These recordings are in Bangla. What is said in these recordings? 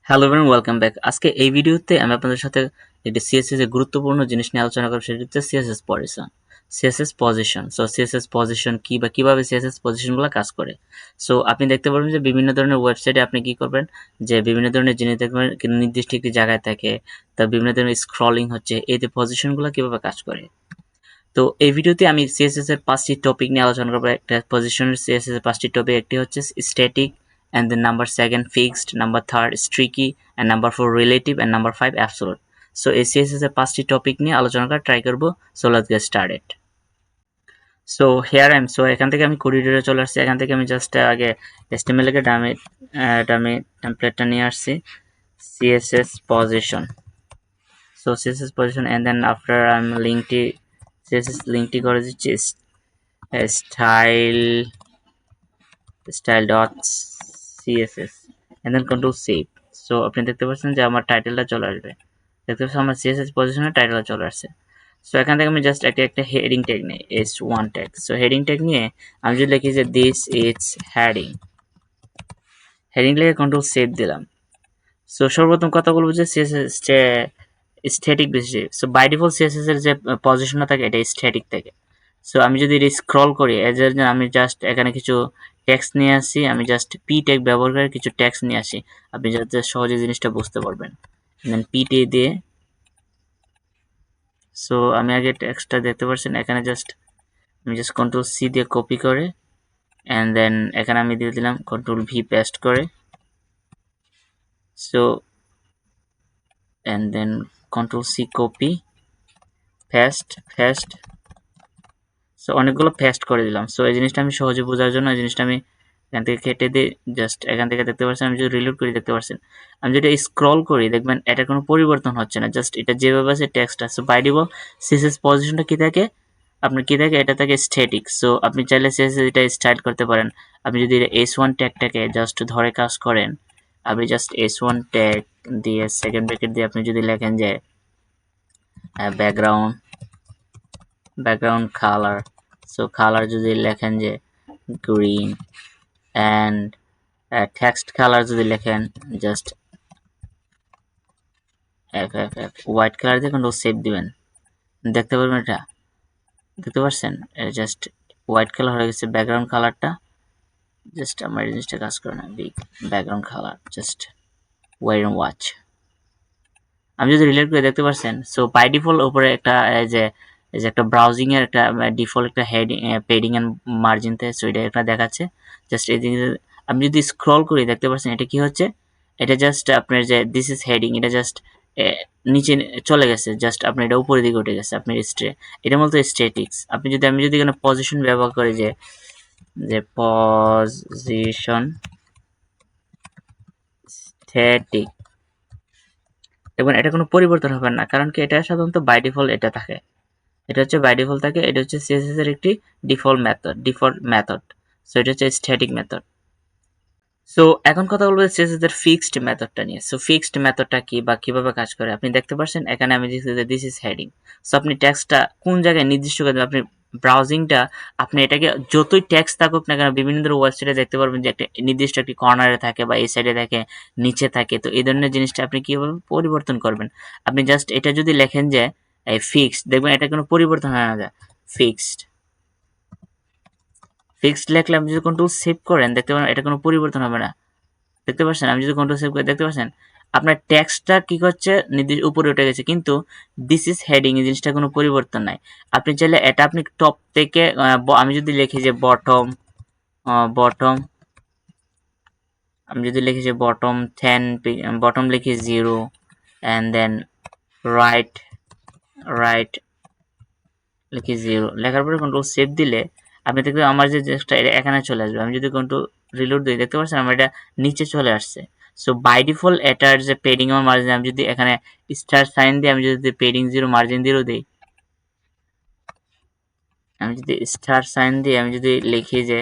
Hello everyone, welcome back. আজকে এই ভিডিওতে আমি আপনাদের সাথে একটি সিএসএস এর গুরুত্বপূর্ণ জিনিস নিয়ে আলোচনা করব, সেটা হচ্ছে CSS position. CSS position CSS position কি বা কিভাবে সিএসএস পজিশনগুলো কাজ করে। সো আপনি দেখতে পারবেন যে বিভিন্ন ধরনের ওয়েবসাইটে আপনি কি করবেন, যে বিভিন্ন ধরনের জিনিস দেখবেন নির্দিষ্ট একটি জায়গায় থাকে, তা বিভিন্ন ধরনের স্ক্রলিং হচ্ছে, এতে পজিশনগুলো কিভাবে কাজ করে। তো এই ভিডিওতে আমি সিএসএস এর 5টি টপিক নিয়ে আলোচনা করব। একটা পজিশনের সিএসএস এর 5টি টপিক, একটি হচ্ছে static, and then number second fixed, number third streaky, and number 4 relative, and number 5 absolute. So এই CSS এর 5টি টপিক নিয়ে আলোচনা করা ট্রাই করব। So let's get started. So here I am. So এখান থেকে আমি করিডোরে চলে আসছি। এখান থেকে আমি জাস্ট আগে HTML এর ডামি টেমপ্লেটটা নিয়ে আসছি, CSS position. So CSS position, and then after I'm লিংকটি CSS লিংকটি করে দিচ্ছি style.css, and then control save. So আপনি দেখতে পাচ্ছেন যে আমার টাইটেলটা চলে আসবে। দেখতে পাচ্ছেন আমার CSS পজিশনে টাইটেলটা চলে আসছে। সো এখান থেকে আমি জাস্ট একটা হেডিং ট্যাগ নিই, h1 tag. So heading tag নিয়ে আমি যদি লিখি যে দিস ইজ হেডিং লিখে কন্ট্রোল সেভ দিলাম। সো সর্বপ্রথম কথা বলবো যে CSS স্ট্যাটিক বেসিসে। সো বাই ডিফল্ট CSS এর যে পজিশনটা থাকে এটা স্ট্যাটিক থাকে। সো আমি যদি স্ক্রল করি, এর জন্য আমি জাস্ট এখানে কিছু টেক্সট নিয়ে আসি, আমি জাস্ট পি ট্যাগ ব্যবহার করে কিছু টেক্সট নিয়ে আসি, আপনি যাতে সহজে জিনিসটা বুঝতে পারবেন। দেন পি ট্যাগ দিয়ে, সো আমি আগে টেক্সটটা দেখতে পাচ্ছেন এখানে আমি জাস্ট কন্ট্রোল সি দিয়ে কপি করে, অ্যান্ড দেন এখানে আমি দিয়ে দিলাম কন্ট্রোল ভি পেস্ট করে। So and then control C copy paste. So অনেকগুলো পেস্ট করে দিলাম। সো এই জিনিসটা আমি সহজে বোঝার জন্য এই জিনিসটা আমি এখান থেকে কেটে দিই। জাস্ট এখান থেকে দেখতে পাচ্ছেন, আমি যদি রিলোড করি দেখতে পাচ্ছেন, আমি যদি স্ক্রল করি দেখবেন এটা কোনো পরিবর্তন হচ্ছে না, জাস্ট এটা যেভাবে আছে টেক্সট আছে। বাই ডিফল্ট সিএসএস পজিশনটা কি থাকে, আপনার কি থাকে, এটা থাকে স্ট্যাটিক। সো আপনি চাইলে সিএসএস এটা স্টাইল করতে পারেন। আপনি যদি S1 ট্যাগটাকে জাস্ট ধরে কাজ করেন, আপনি জাস্ট S1 ট্যাগ দিয়ে সেকেন্ড ব্র্যাকেট দিয়ে আপনি যদি লেখেন যে ব্যাকগ্রাউন্ড কালার, সো কালার যদি লেখেন যে গ্রিন, অ্যান্ড টেক্সট কালার যদি লেখেন জাস্ট হোয়াইট কালার দিয়ে কন্ট্রোল সেভ দিবেন, দেখতে পারবেন এটা দেখতে পাচ্ছেন জাস্ট হোয়াইট কালার হয়ে গেছে ব্যাকগ্রাউন্ড কালারটা। জাস্ট আমার এই জিনিসটা কাজ করে না, big background colour, just wait and watch. আমি যদি রিলেট করে দেখতে পাচ্ছেন। সো বাই ডিফল্ট উপরে একটা এই যে একটা ব্রাউজিং এর একটা ডিফল্ট একটা হেডিং পেডিং এন্ড মার্জিন থাকে, সো এটা একটা দেখাচ্ছে। জাস্ট এই দিকে আমি যদি স্ক্রল করি দেখতে পাচ্ছেন এটা কি হচ্ছে, এটা জাস্ট আপনার যে দিস ইজ হেডিং, এটা জাস্ট নিচে চলে গেছে, জাস্ট আপনার এটা উপরের দিকে উঠে গেছে। আপনার এটা মূলত স্ট্যাটিক্স। আমি যদি এখানে পজিশন ব্যবহার করি, যে পজিশন স্ট্যাটিক, দেখবেন এটা কোনো পরিবর্তন হবে না, কারণ কি এটা সাধারণত বাই ডিফল্ট এটা থাকে। এটা হচ্ছে বাই ডিফল্ট থাকে, এটা হচ্ছে সিএসএস এর একটি ডিফল্ট মেথড। সো এটা হচ্ছে স্ট্যাটিক মেথড। সো এখন কথা বলবো সিএসএস এর ফিক্সড মেথডটা নিয়ে। সো ফিক্সড মেথডটা কি বা কিভাবে কাজ করে, আপনি দেখতে পাচ্ছেন এখানে আমি লিখছি যে দিস ইজ হেডিং। সো আপনি টেক্সটটা কোন জায়গায় নির্দিষ্ট করে দেবেন, আপনি ব্রাউজিংটা আপনি এটাকে যতই টেক্সট থাকুক না কেন, বিভিন্ন ধরনের ওয়েবসাইটে দেখতে পারবেন যে একটা নির্দিষ্ট একটি কর্নারে থাকে বা এই সাইডে থাকে, নিচে থাকে। তো এই ধরনের জিনিসটা আপনি কিভাবে পরিবর্তন করবেন, আপনি জাস্ট এটা যদি লেখেন যে এই ফিক্সড, দেখবেন এটা কোনো পরিবর্তন হয় না, ফিক্সড লিখলে আপনি যদি কন্ট্রোল সেভ করেন দেখতে পারেন এটা কোনো পরিবর্তন হবে না। দেখতে পাচ্ছেন, আমি যদি কন্ট্রোল সেভ করে দেখতে পাচ্ছেন আপনার টেক্সটটা কি করছে, নির্দিষ্ট উপরে উঠে গেছে, কিন্তু দিস ইজ হেডিং এই জিনিসটা কোনো পরিবর্তন নাই। আপনি চাইলে এটা আপনি টপ থেকে আমি যদি লিখি যে বটম, আমি যদি লিখি যে বটম লিখি 0, অ্যান্ড দেন রাইট লিখি 0, লেখার পরে কন্ট্রোল সেভ দিলে আপনি দেখবেন আমার যে টেক্সটটা এটা এখানে চলে আসবে। আমি যদি কন্ট্রোল রিলোড দিই দেখতে পাচ্ছেন আমার এটা নিচে চলে আসছে। সো বাই ডিফল্ট এটার যে পেডিং আমার মার্জিন, আমি যদি এখানে স্টার সাইন দিই, আমি যদি পেডিং 0 মার্জিন 0 দিই, আমি যদি স্টার সাইন দিই, আমি যদি লিখি যে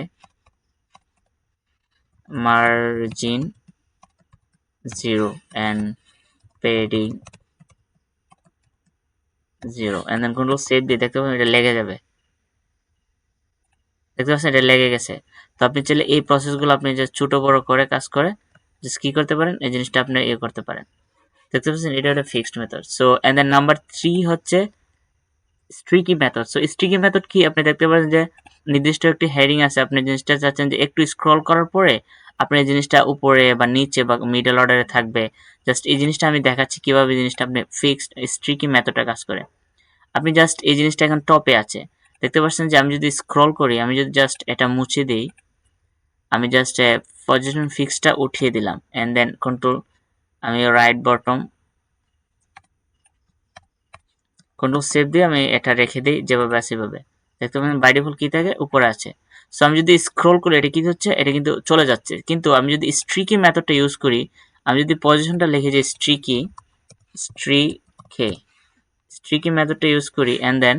margin 0 and padding 0, and then control save দিই, দেখতে পাচ্ছেন এটা লেগে যাবে। দেখতে পাচ্ছেন এটা লেগে গেছে। তো আপনি চাইলে এই প্রসেসগুলো আপনি যে ছোট বড় করে কাজ করে জাস্ট কি করতে পারেন, এই জিনিসটা আপনি ইয়ে করতে পারেন। দেখতে পাচ্ছেন এটা একটা fixed method. So and then number 3 হচ্ছে sticky method. So sticky method কি, আপনি দেখতে পাচ্ছেন যে নির্দিষ্ট একটি হেডিং আছে, আপনি জিনিসটা চাচ্ছেন যে একটু স্ক্রল করার পরে আপনি এই জিনিসটা উপরে বা নিচে বা মিডল অর্ডারে থাকবে। জাস্ট এই জিনিসটা আমি দেখাচ্ছি কিভাবে জিনিসটা আপনি ফিক্সড স্ট্রিকি মেথডটা কাজ করে। আপনি জাস্ট এই জিনিসটা এখন টপে আছে, দেখতে পাচ্ছেন যে আমি যদি স্ক্রল করি, আমি যদি জাস্ট এটা মুছে দিই, আমি জাস্ট পজিশন ফিক্সটা উঠিয়ে দিলাম এন্ড দেন কন্ট্রোল, আমি রাইট বটম কন্ট্রোল সেভ দিয়ে আমি এটা রেখে দিই যেভাবে আছে সেভাবে। দেখতে পাবেন বাই ডিফল্ট কি থাকে, উপরে আছে। সো আমি যদি স্ক্রল করি, এটা কি হচ্ছে, এটা কিন্তু চলে যাচ্ছে। কিন্তু আমি যদি স্ট্রিকি মেথডটা ইউজ করি, আমি যদি পজিশনটা লিখে যে স্ট্রিকি স্ট্রিকে স্ট্রিকি মেথডটা ইউজ করি এন্ড দেন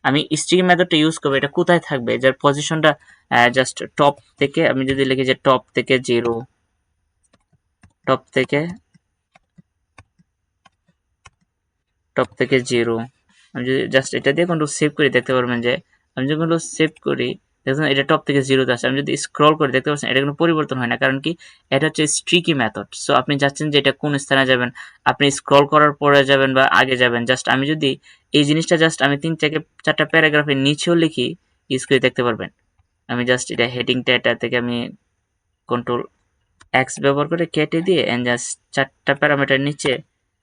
আমি স্ট্রিকি মেথডটা ইউজ করবো, এটা কোথায় থাকবে, যার পজিশনটা জাস্ট টপ থেকে, আমি যদি লিখি যে টপ থেকে 0, টপ থেকে 0, আমি যদি জাস্ট এটা দিয়ে কন্ট্রোল সেভ করি, দেখতে পারবেন যে আমি যদি কন্ট্রোল সেভ করি, দেখুন এটা টপ থেকে 0 আছে। আমি যদি স্ক্রল করি, দেখতে পাচ্ছেন এটা কোনো পরিবর্তন হয় না, কারণ কি, এটা হচ্ছে স্ট্রিকি মেথড। সো আপনি চাচ্ছেন যে এটা কোন স্থানে যাবেন, আপনি স্ক্রল করার পরে যাবেন বা আগে যাবেন, জাস্ট আমি যদি এই জিনিসটা জাস্ট আমি 3 থেকে 4টা প্যারাগ্রাফের নিচেও লিখি, ইউজ করে দেখতে পারবেন। আমি জাস্ট এটা হেডিংটা এটা থেকে আমি কন্ট্রোল এক্স ব্যবহার করে কেটে দিয়ে এন্ড জাস্ট 4টা প্যারামিটার নিচে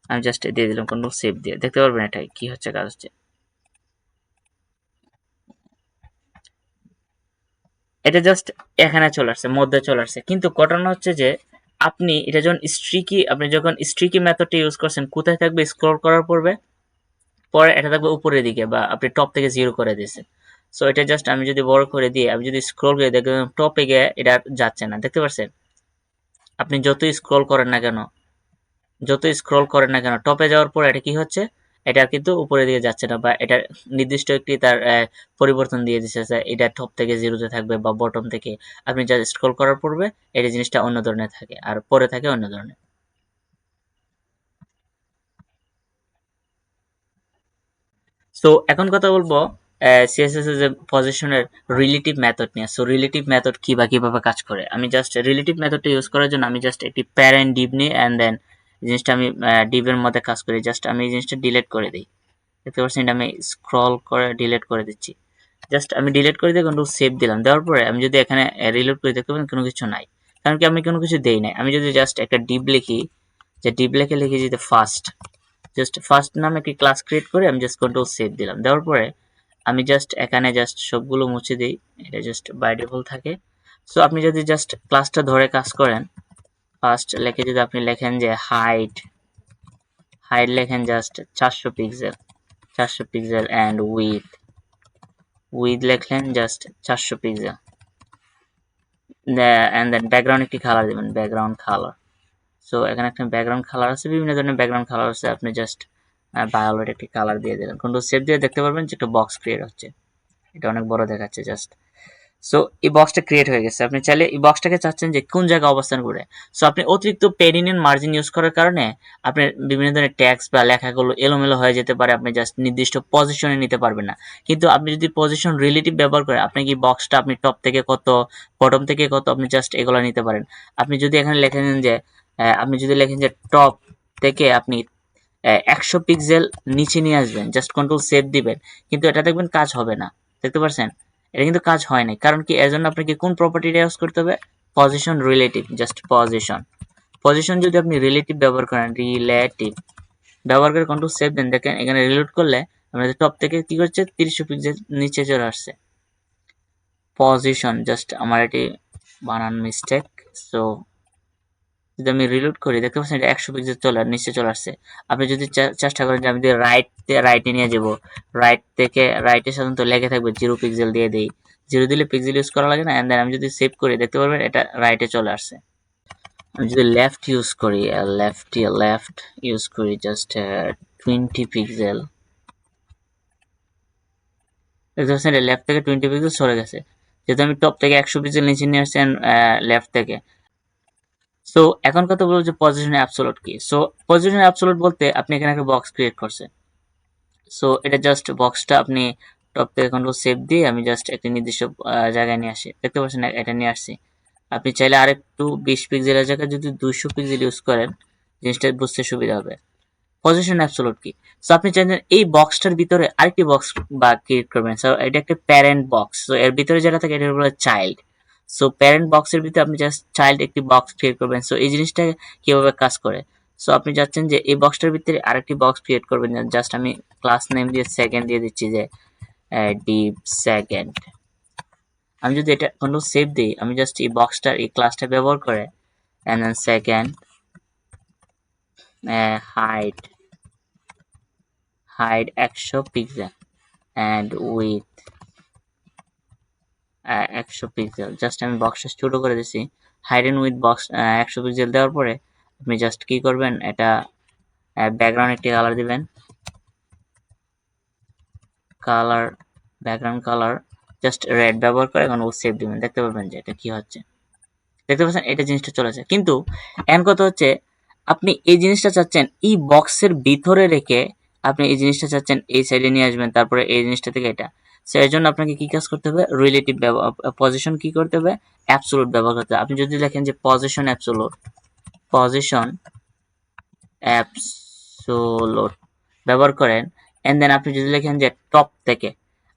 আমি জাস্ট দিয়ে দিলাম কন্ট্রোল সেভ দিয়ে, দেখতে পারবেন এটা কি হচ্ছে, কাজ হচ্ছে। এটা জাস্ট এখানে চলে আসছে, মধ্যে চলে আসছে। কিন্তু ঘটনা হচ্ছে যে আপনি এটা যখন স্ট্রিকি মেথডটা ইউজ করছেন, কোথায় থাকবে, স্ক্রল করার পূর্বে পরে এটা থাকবে উপরের দিকে, বা আপনি টপ থেকে 0 করে দিয়েছেন। সো এটা জাস্ট আমি যদি বড় করে দিয়ে আমি যদি স্ক্রল করে দেখবেন টপে গিয়ে এটা যাচ্ছে না, দেখতে পাচ্ছেন। আপনি যতই স্ক্রল করেন না কেন টপে যাওয়ার পর এটা কি হচ্ছে, এটা কিন্তু উপরের দিকে যাচ্ছে না, বা এটা নির্দিষ্ট একটি তার পরিবর্তন দিয়ে দিচ্ছে, এটা টপ থেকে 0-তে থাকবে বা বটম থেকে। আপনি যা স্ক্রল করার পূর্বে এই জিনিসটা অন্য ধরনের থাকে আর পরে থাকে অন্য ধরনের। সো এখন কথা বলবো সিএসএস এর যে পজিশনের রিলেটিভ মেথড নিয়ে। সো রিলেটিভ মেথড কি বা কিভাবে কাজ করে, আমি জাস্ট রিলেটিভ মেথডটা ইউজ করার জন্য আমি জাস্ট একটি প্যারেন্ট ডিভ নিই এন্ড দেন জিনিসটা আমি ডিভের মধ্যে কাজ করি, জাস্ট আমি এই জিনিসটা ডিলিট করে দিই। দেখতে পাচ্ছেন এটা আমি স্ক্রল করে ডিলিট করে দিচ্ছি, জাস্ট আমি ডিলিট করে দিয়ে কন্ট্রোল সেভ দিলাম। দেওয়ার পরে আমি যদি এখানে রিলোড করি, দেখতে পাবেন কোনো কিছু নাই, কারণ কি আমি কোনো কিছু দেই নাই। আমি যদি জাস্ট একটা ডিভ লিখি, যে ডিভ লিখে যদি জাস্ট ফার্স্ট নামে একটি ক্লাস ক্রিয়েট করে আমি জাস্ট কন্ট্রোল সেভ দিলাম। দেওয়ার পরে আমি জাস্ট এখানে জাস্ট সবগুলো মুছে দিই, এটা জাস্ট বাই ডিফল্ট থাকে। সো আপনি যদি জাস্ট ক্লাসটা ধরে কাজ করেন, ফার্স্ট লিখে যদি আপনি লেখেন যে হাইট লেখেন জাস্ট 400 পিক্সেল এন্ড উইথ লিখলেন just 400 pixel, and then background একটি কালার দিবেন, ব্যাকগ্রাউন্ড কালার। সো এখানে একটা ব্যাকগ্রাউন্ড কালার আছে, বিভিন্ন ধরনের ব্যাকগ্রাউন্ড কালার আছে, আপনি জাস্ট ভায়োলেট একটি কালার দিয়ে দিলেন, কন্ট্রোল সেভ দিয়ে দেখতে পারবেন যে একটা বক্স ক্রিয়েট হচ্ছে, এটা অনেক বড় দেখাচ্ছে জাস্ট। সো এই বক্সটা ক্রিয়েট হয়ে গেছে। আপনি চাইলে এই বক্সটাকে চাচ্ছেন যে কোন জায়গায় অবস্থান করে। সো আপনি অতিরিক্ত পেডিং এন্ড মার্জিন ইউজ করার কারণে আপনার বিভিন্ন ধরনের ট্যাক্স বা লেখাগুলো এলোমেলো হয়ে যেতে পারে, আপনি জাস্ট নির্দিষ্ট পজিশনে নিতে পারবেন না। কিন্তু আপনি যদি পজিশন রিলেটিভ ব্যবহার করেন, আপনি কি বক্সটা আপনি টপ থেকে কত, বটম থেকে কত, আপনি জাস্ট এগুলো নিতে পারেন। আপনি যদি এখানে লেখেন যে টপ থেকে আপনি 100 পিক্সেল নিচে নিয়ে আসবেন, জাস্ট কন্ট্রোল সেভ দিবেন, কিন্তু এটা দেখবেন কাজ হবে না, দেখতে পাচ্ছেন এটা কিন্তু কাজ হয় নাই। কারণ কি, এর জন্য আপনাকে কোন প্রপার্টিটা ইউজ করতে হবে, পজিশন রিলেটিভ, জাস্ট পজিশন যদি আপনি রিলেটিভ ব্যবহার করেন, ব্যবহার করে কন্ট্রোল সেভ দেন, দেখেন এখানে রিলোড করলে আমাদের টপ থেকে কি করছে, 30 পিক্সেল নিচে চলে আসছে। পজিশন, জাস্ট আমার এটি বানান মিস্টেক। সো যদি আমি রিলোড করি, দেখতে পাচ্ছেন এটা 100 পিক্সেল নিচে চলে আসছে। আপনি যদি চেষ্টা করেন যে আমি যদি রাইটে নিয়ে যাব, রাইটে সাধারণত লেগে থাকবে 0 পিক্সেল দিয়ে দেই, 0 দিলে পিক্সেল ইউজ করা লাগে না। এন্ড দেন আমি যদি সেভ করি, দেখতে পারবেন এটা রাইটে চলে আসছে। আমি যদি লেফট ইউজ করি জাস্ট 20 পিক্সেল, দেখতে পাচ্ছেন এটা লেফট থেকে 20 পিক্সেল সরে গেছে, যেহেতু আমি টপ থেকে 100 পিক্সেল নিচে নিয়ে আসছি লেফট থেকে। সো এখন কথা বলবো যে পজিশন অ্যাবসোলুট কি। সো পজিশন অ্যাবসোলুট বলতে আপনি এখানে একটা বক্স ক্রিয়েট করছেন। সো এটা জাস্ট বক্সটা আপনি টপ থেকে কন্ট্রোল সেভ দিয়ে আমি জাস্ট একটা নির্দিষ্ট জায়গায় নিয়ে আসি, দেখতে পাচ্ছেন এটা নিয়ে আসছি। আপনি চাইলে আরেকটু 20 পিক্সেলের জায়গায় যদি 200 পিক্সেল ইউজ করেন জিনিসটা বুঝতে সুবিধা হবে। পজিশন অ্যাবসোলুট কি? সো আপনি চাইছেন এই বক্সটার ভিতরে আরেকটি বক্স বা ক্রিয়েট করবেন। সো এটা একটা প্যারেন্ট বক্স। সো এর ভিতরে যেটা থাকে এটা হলো চাইল্ড। সো প্যারেন্ট বক্সের ভিতরে আপনি জাস্ট চাইল্ড একটি বক্স ক্রিয়েট করবেন। সো এই জিনিসটা কিভাবে কাজ করে? সো আপনি চাচ্ছেন যে এই বক্সটার ভিতরে আরেকটি বক্স ক্রিয়েট করবেন। জাস্ট আমি ক্লাস নেম দিয়ে সেকেন্ড দিয়ে দিচ্ছি যে ডিপ সেকেন্ড। আমি যদি এটা কোনো সেভ দিই, আমি জাস্ট এই বক্সটার এই ক্লাসটা ব্যবহার করে and then second height 100 pixel and width 100 pixel. Just আমি বক্সটা ছোট করে দিছি। Height and width box 100 pixel দেওয়ার পরে আপনি জাস্ট কি করবেন, এটা ব্যাকগ্রাউন্ড একটি কালার দিবেন, colour background colour just red ব্যবহার করে এখন ও সেভ দিবেন। দেখতে পাবেন যে এটা কি হচ্ছে, দেখতে পাচ্ছেন এটা জিনিসটা চলেছে। কিন্তু এখন কথা হচ্ছে আপনি এই জিনিসটা চাচ্ছেন এই বক্সের ভিতরে রেখে আপনি এই জিনিসটা চাচ্ছেন এই সাইডে নিয়ে আসবেন, তারপরে এই জিনিসটা থেকে এটা। সো এর জন্য আপনাকে কি কাজ করতে হবে, রিলেটিভ পজিশন কি করতে হবে, অ্যাবসোলুট ব্যবহার করতে হবে। আপনি যদি দেখেন যে পজিশন অ্যাবসোলুট, পজিশন অ্যাবসোলুট ব্যবহার করেন এন্ড দেন আপনি যদি লেখেন যে টপ থেকে,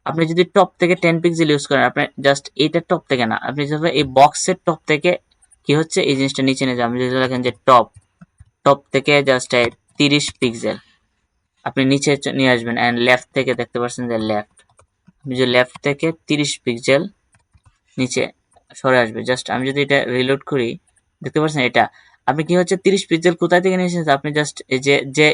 আপনি যদি টপ থেকে 10 পিক্সেল ইউজ করেন, আপনি জাস্ট এইটার টপ থেকে না, আপনি যদি এই বক্সের টপ থেকে কি হচ্ছে এই জিনিসটা নিচে নিয়ে যাবেন। আপনি যদি লেখেন যে টপ, টপ থেকে জাস্ট 30 পিক্সেল আপনি নিচে নিয়ে আসবেন এন্ড লেফট থেকে দেখতে পাচ্ছেন যে লেফট, আপনি যদি লেফট থেকে 30 পিক্সেল নিচে সরে আসবে। জাস্ট আমি যদি এটা রিলোড করি দেখতে পাচ্ছেন এটা আপনি কি হচ্ছে 30 পিক্সেল কোথায় থেকে নিয়েছেন, আপনি জাস্ট এই যে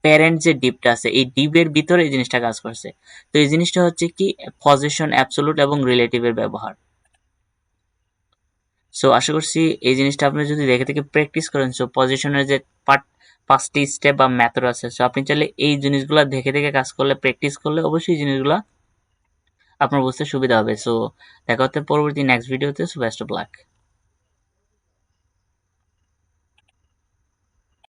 প্যারেন্ট যে ডিপটা আছে এই ডিপের ভিতরে এই জিনিসটা কাজ করছে। তো এই জিনিসটা হচ্ছে কি পজিশন অ্যাবসোলুট এবং রিলেটিভের ব্যবহার। সো আশা করছি এই জিনিসটা আপনি যদি দেখে থেকে প্র্যাকটিস করেন, সো পজিশনের যে পাঁচটি স্টেপ বা মেথড আছে, সো আপনি চাইলে এই জিনিসগুলো দেখে দেখে কাজ করলে, প্র্যাকটিস করলে অবশ্যই জিনিসগুলো আপনার বুঝতে সুবিধা হবে। সো দেখা হচ্ছে পরবর্তী নেক্সট ভিডিওতে। So best of luck.